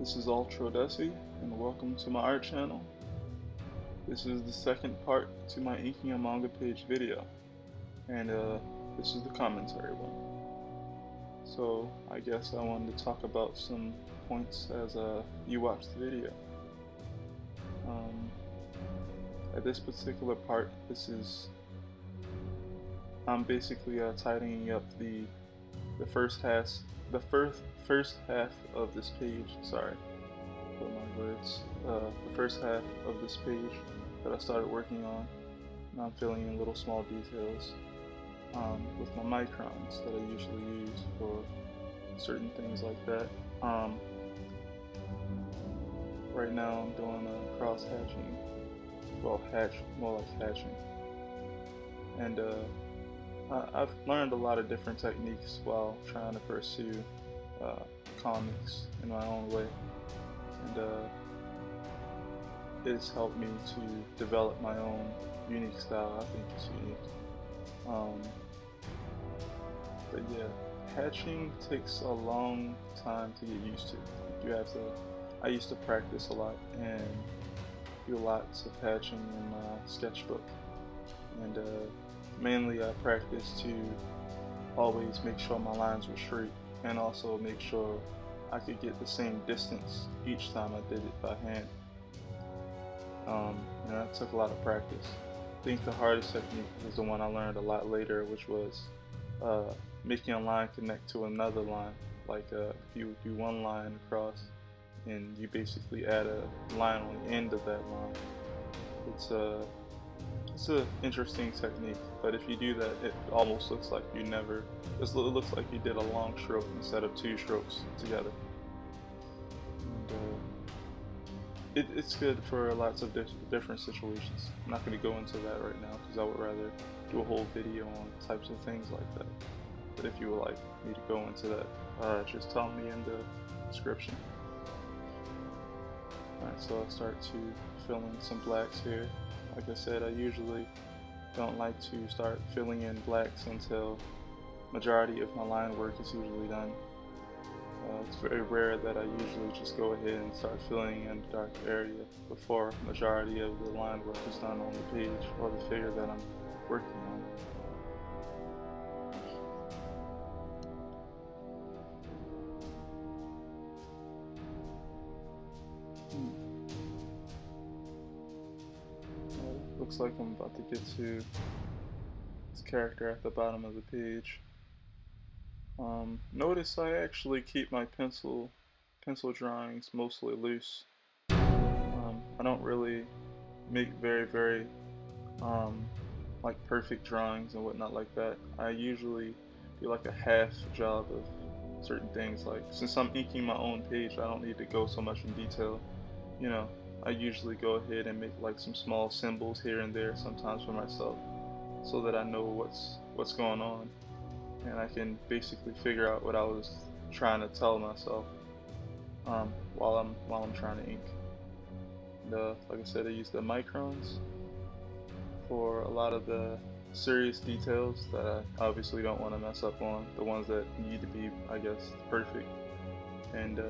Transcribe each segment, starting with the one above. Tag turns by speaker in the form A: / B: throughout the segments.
A: This is Ultra Desi, and welcome to my art channel. This is the second part to my inking a manga page video, and this is the commentary one. So I guess I wanted to talk about some points as you watch the video. At this particular part, I'm basically tidying up the first half of this page. Sorry for my words. The first half of this page that I started working on, and I'm filling in little small details with my microns that I usually use for certain things like that. Right now I'm doing a cross hatching, well, more like hatching, and I've learned a lot of different techniques while trying to pursue comics in my own way, and it's helped me to develop my own unique style. I think it's unique. But yeah, hatching takes a long time to get used to. I used to practice a lot and do lots of hatching in my sketchbook, and mainly I practice to always make sure my lines were straight, and also make sure I could get the same distance each time I did it by hand. And that took a lot of practice. I think the hardest technique was the one I learned a lot later, which was making a line connect to another line. Like if you do one line across and you basically add a line on the end of that line. It's an interesting technique, but if you do that, it almost looks like it looks like you did a long stroke instead of two strokes together. And it's good for lots of different situations. I'm not going to go into that right now because I would rather do a whole video on types of things like that. But if you would like me to go into that, just tell me in the description. Alright, so I'll start to fill in some blacks here. Like I said, I usually don't like to start filling in blacks until majority of my line work is usually done. It's very rare that I usually just go ahead and start filling in the dark area before majority of the line work is done on the page or the figure that I'm working on. Looks like I'm about to get to this character at the bottom of the page. Notice I actually keep my pencil drawings mostly loose. I don't really make very like perfect drawings and whatnot like that. I usually do like a half job of certain things. Like, since I'm inking my own page, I don't need to go so much in detail. You know, I usually go ahead and make like some small symbols here and there sometimes for myself, so that I know what's going on, and I can basically figure out what I was trying to tell myself while I'm trying to ink. And, like I said, I use the microns for a lot of the serious details that I obviously don't want to mess up on, the ones that need to be, I guess, perfect. And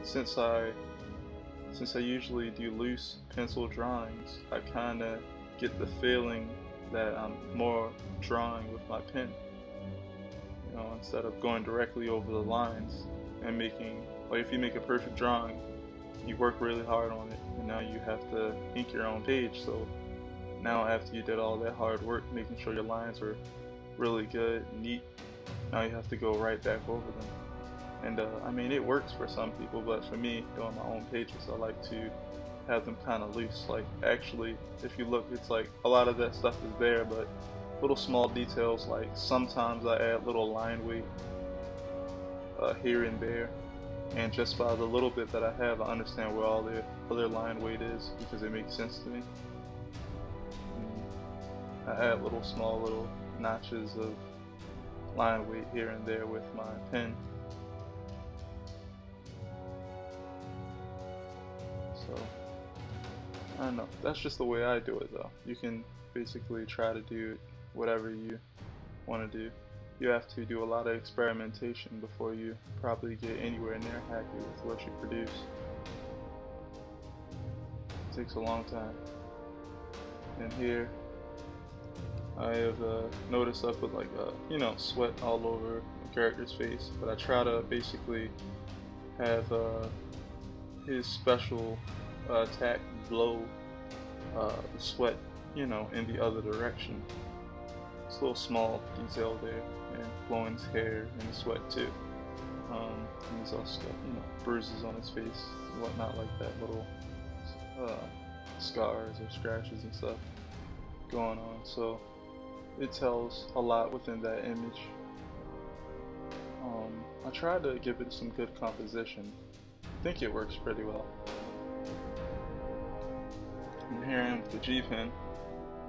A: since I usually do loose pencil drawings, I kind of get the feeling that I'm more drawing with my pen, you know, instead of going directly over the lines and making, like, if you make a perfect drawing, you work really hard on it, and now you have to ink your own page. So now after you did all that hard work making sure your lines were really good, neat, now you have to go right back over them. And I mean, it works for some people, but for me, doing my own pages, I like to have them kind of loose. Like, actually, if you look, it's like a lot of that stuff is there, but little small details, like sometimes I add little line weight here and there, and just by the little bit that I have, I understand where all the other line weight is, because it makes sense to me. And I add little notches of line weight here and there with my pen. So, I don't know, that's just the way I do it though. You can basically try to do whatever you want to do. you have to do a lot of experimentation before you probably get anywhere near happy with what you produce. It takes a long time. And here I have noticed I put like sweat all over the character's face, but I try to basically have his special attack blow the sweat, in the other direction. It's a little small detail there, and blowing his hair and his sweat too. And he's also got, bruises on his face and whatnot like that, little scars or scratches and stuff going on. So it tells a lot within that image. I tried to give it some good composition. I think it works pretty well. And here I am with the G pen.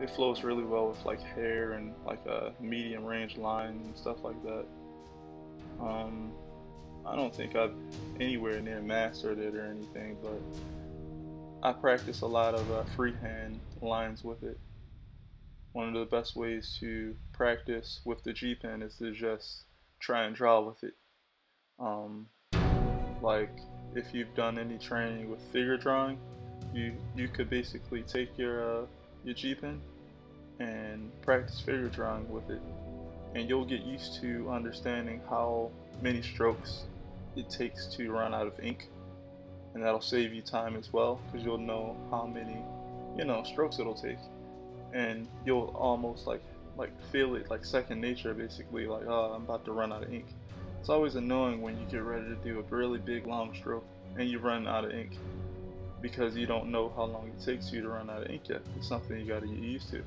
A: It flows really well with like hair and like a medium range line and stuff like that. I don't think I've anywhere near mastered it or anything, but I practice a lot of freehand lines with it. One of the best ways to practice with the G pen is to just try and draw with it. Like if you've done any training with figure drawing, you could basically take your G pen and practice figure drawing with it, and you'll get used to understanding how many strokes it takes to run out of ink, and that'll save you time as well, because you'll know how many strokes it'll take, and you'll almost like feel it like second nature, basically, like, oh, I'm about to run out of ink. It's always annoying when you get ready to do a really big long stroke and you run out of ink, because you don't know how long it takes you to run out of ink yet. It's something you got to get used to.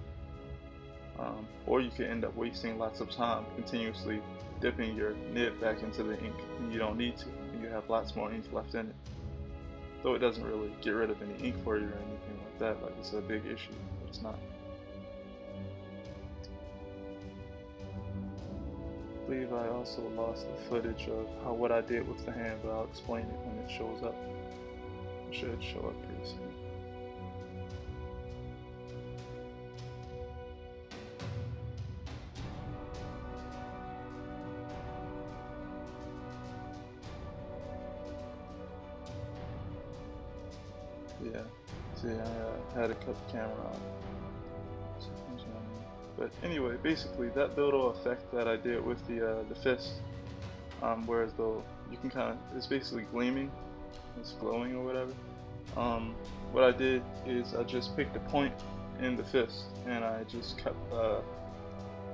A: Or you could end up wasting lots of time continuously dipping your nib back into the ink, and you don't need to, and you have lots more ink left in it. Though it doesn't really get rid of any ink for you or anything like that, like it's a big issue, but it's not. I believe I also lost the footage of what I did with the hand, but I'll explain it when it shows up. It should show up pretty soon. Yeah, see, I had to cut the camera off. But anyway, basically that build effect that I did with the fist, whereas though you can kind of, it's basically gleaming, it's glowing or whatever. What I did is I just picked a point in the fist and I just kept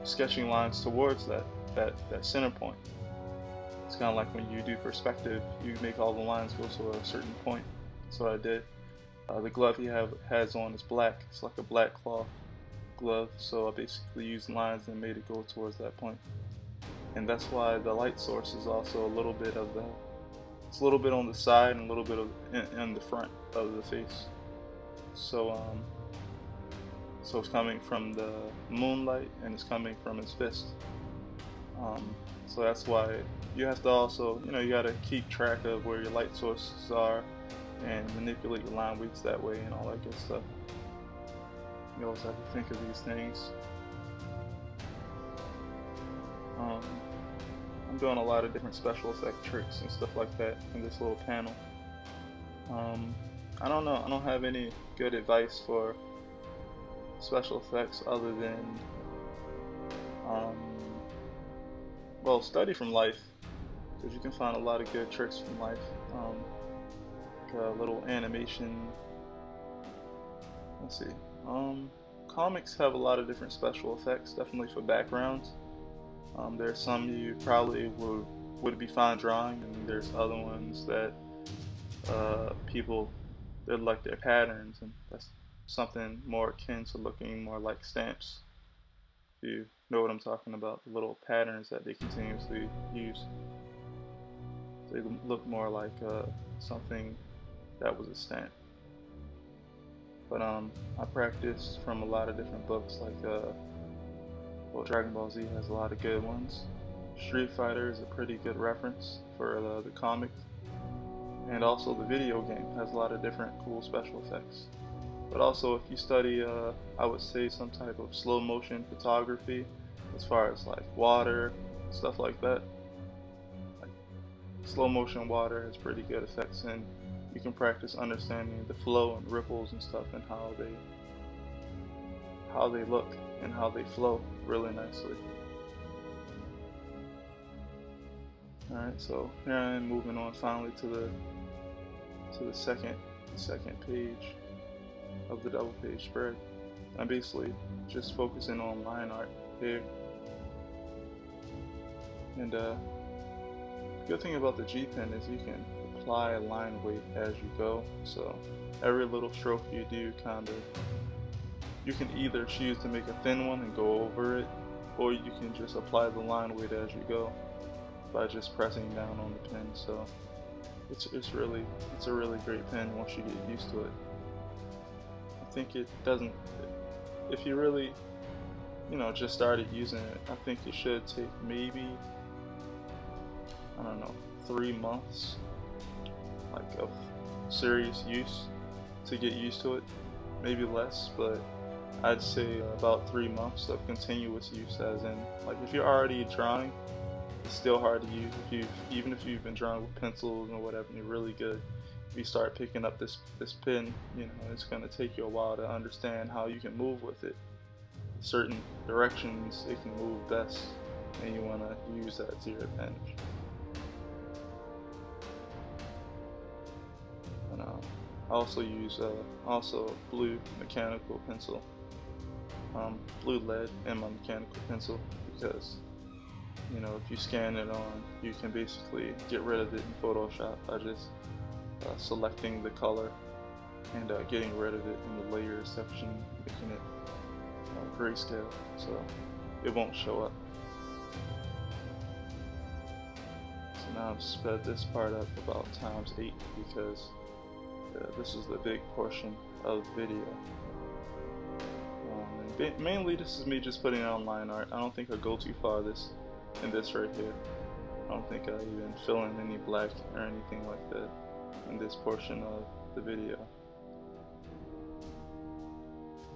A: sketching lines towards that center point. It's kind of like when you do perspective, you make all the lines go to a certain point. That's what I did. The glove he has on is black. It's like a black cloth glove, so I basically used lines and made it go towards that point. And that's why the light source is also a little bit of it's a little bit on the side and a little bit of in the front of the face. So so it's coming from the moonlight and it's coming from his fist. So that's why you have to also, you got to keep track of where your light sources are and manipulate your line weights that way and all that good stuff. You always have to think of these things. I'm doing a lot of different special effect tricks and stuff like that in this little panel. I don't know, I don't have any good advice for special effects other than well, study from life, because you can find a lot of good tricks from life. Like a little animation. Let's see. Comics have a lot of different special effects, definitely for backgrounds. There's some you probably would be fine drawing, and there's other ones that they're like their patterns, and that's something more akin to looking more like stamps. If you know what I'm talking about, the little patterns that they continuously use. They look more like something that was a stamp. But I practiced from a lot of different books, like well, Dragon Ball Z has a lot of good ones. Street Fighter is a pretty good reference for the comic, and also the video game has a lot of different cool special effects. But also, if you study, I would say some type of slow motion photography, as far as like water stuff like that. Like slow motion water has pretty good effects, and you can practice understanding the flow and ripples and stuff, and how they look and how they flow really nicely. Alright, so here I am moving on finally to the second page of the double page spread. I'm basically just focusing on line art here. And the good thing about the G pen is you can apply line weight as you go. So every little stroke you do, you can either choose to make a thin one and go over it, or you can just apply the line weight as you go by just pressing down on the pen. So it's a really great pen once you get used to it. I think it doesn't, if you really, just started using it, I think it should take maybe, I don't know, 3 months like of serious use to get used to it, maybe less, but I'd say about 3 months of continuous use, as in, like, if you're already drawing, it's still hard to use. Even if you've been drawing with pencils or whatever, and you're really good, if you start picking up this pen, it's going to take you a while to understand how you can move with it. Certain directions it can move best, and you want to use that to your advantage. And I also use blue mechanical pencil, blue lead in my mechanical pencil, because if you scan it on, you can basically get rid of it in Photoshop by just selecting the color and getting rid of it in the layers section, making it grayscale, so it won't show up. So now I've sped this part up about ×8 because this is the big portion of the video. And mainly this is me just putting on line art. I don't think I'll go too far in this right here. I don't think I even fill in any black or anything like that in this portion of the video.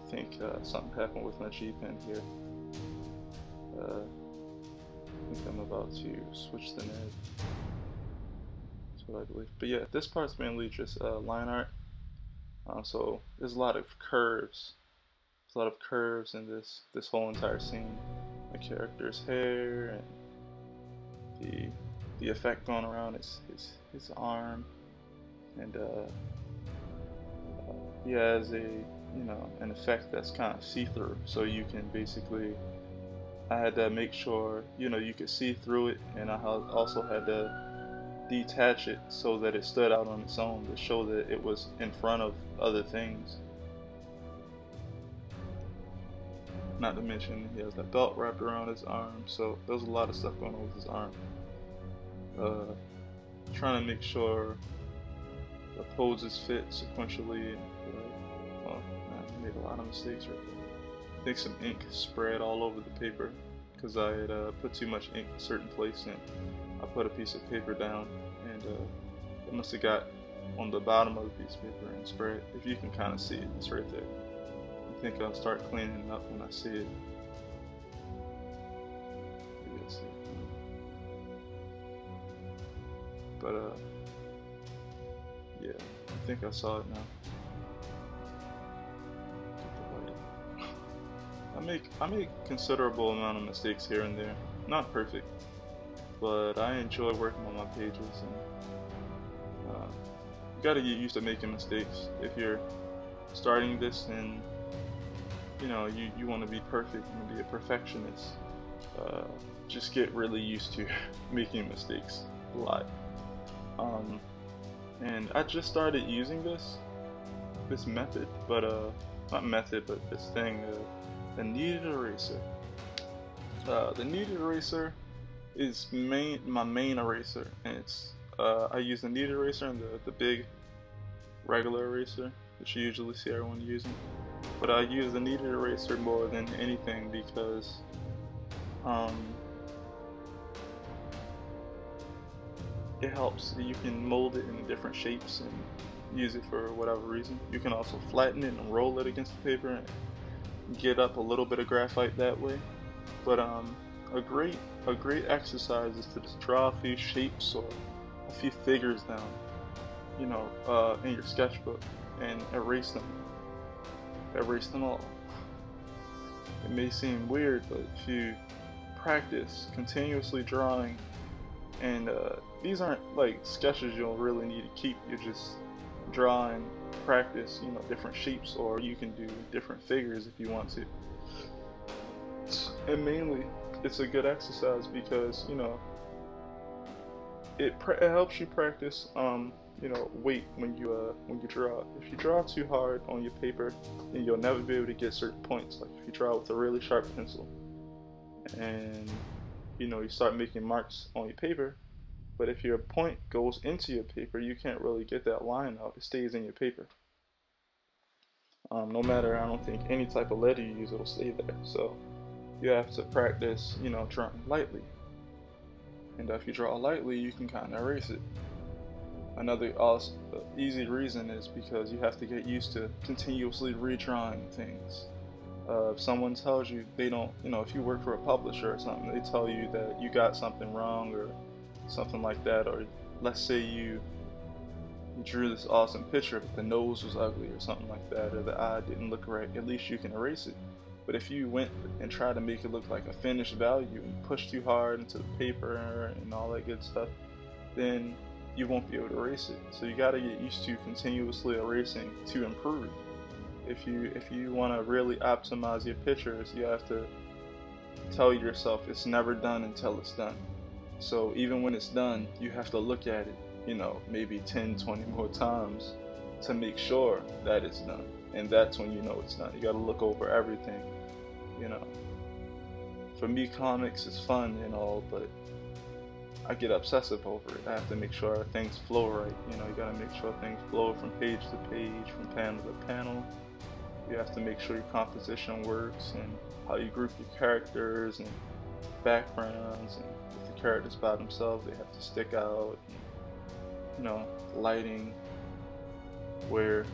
A: I think something happened with my G pen here. I think I'm about to switch the nib. That's what I believe. But yeah, this part's mainly just line art. So there's a lot of curves. There's a lot of curves in this whole entire scene. The character's hair and the effect going around his arm, and he has an effect that's kind of see-through, so you can basically, I had to make sure you could see through it, and I also had to detach it so that it stood out on its own to show that it was in front of other things. Not to mention he has that belt wrapped around his arm, so there's a lot of stuff going on with his arm. Trying to make sure the poses fit sequentially. I made a lot of mistakes right there. I think some ink spread all over the paper because I had put too much ink in a certain place, and I put a piece of paper down, and it must have got on the bottom of the piece of paper and spread. If you can kind of see it, it's right there. I think I'll start cleaning it up when I see it. Maybe I'll see it. But yeah, I think I saw it now. I make considerable amount of mistakes here and there. Not perfect, but I enjoy working on my pages, and you gotta get used to making mistakes. If you're starting this and you want to be perfect, you want to be a perfectionist, just get really used to making mistakes a lot. And I just started using this method, but not method, but this thing, the kneaded eraser. The kneaded eraser is my main eraser, and it's I use the kneaded eraser and the big regular eraser that you usually see everyone using. But I use the kneaded eraser more than anything because it helps. You can mold it in different shapes and use it for whatever reason. You can also flatten it and roll it against the paper and get up a little bit of graphite that way. But a great a great exercise is to just draw a few shapes or a few figures down, in your sketchbook and erase them. Erase them all. It may seem weird, but if you practice continuously drawing, and these aren't like sketches you'll really need to keep. You just draw and practice, different shapes, or you can do different figures if you want to. And mainly, it's a good exercise because it helps you practice weight when you draw. If you draw too hard on your paper, then you'll never be able to get certain points. Like if you draw with a really sharp pencil and you start making marks on your paper, but if your point goes into your paper, you can't really get that line out. It stays in your paper. No matter, I don't think, any type of letter you use, it'll stay there. So you have to practice, drawing lightly. And if you draw lightly, you can kind of erase it. Another easy reason is because you have to get used to continuously redrawing things. If someone tells you they don't, if you work for a publisher or something, they tell you that you got something wrong or something like that, or let's say you drew this awesome picture but the nose was ugly or something like that, or the eye didn't look right, at least you can erase it. But if you went and tried to make it look like a finished value and pushed too hard into the paper and all that good stuff, then you won't be able to erase it. So you got to get used to continuously erasing to improve. If you want to really optimize your pictures, you have to tell yourself it's never done until it's done. So even when it's done, you have to look at it, maybe 10, 20 more times to make sure that it's done. And that's when you know it's done. You got to look over everything, For me, comics is fun and all, but I get obsessive over it. I have to make sure things flow right. You got to make sure things flow from page to page, from panel to panel. You have to make sure your composition works and how you group your characters and backgrounds, and if the characters by themselves, they have to stick out. And, lighting, where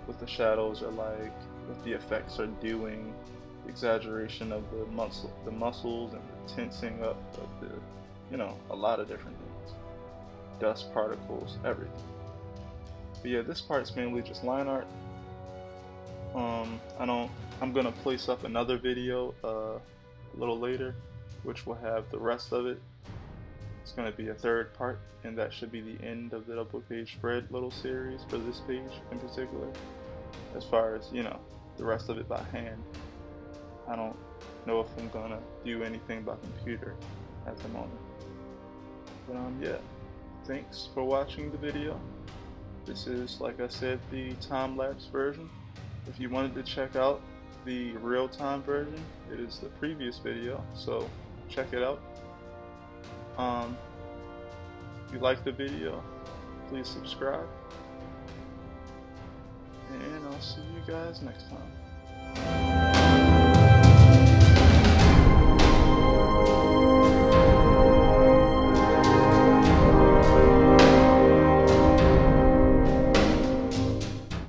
A: what the shadows are like, what the effects are doing, the exaggeration of the muscles and the tensing up of the, a lot of different things, dust particles, everything. But yeah, this part's mainly just line art. I'm gonna place up another video a little later, which will have the rest of it. It's gonna be a third part, and that should be the end of the double page spread little series for this page in particular. As far as the rest of it by hand, I don't know if I'm gonna do anything by computer at the moment. But yeah, thanks for watching the video. This is, like I said, the time-lapse version. If you wanted to check out the real-time version, it is the previous video, so check it out. If you like the video, please subscribe, and I'll see you guys next time.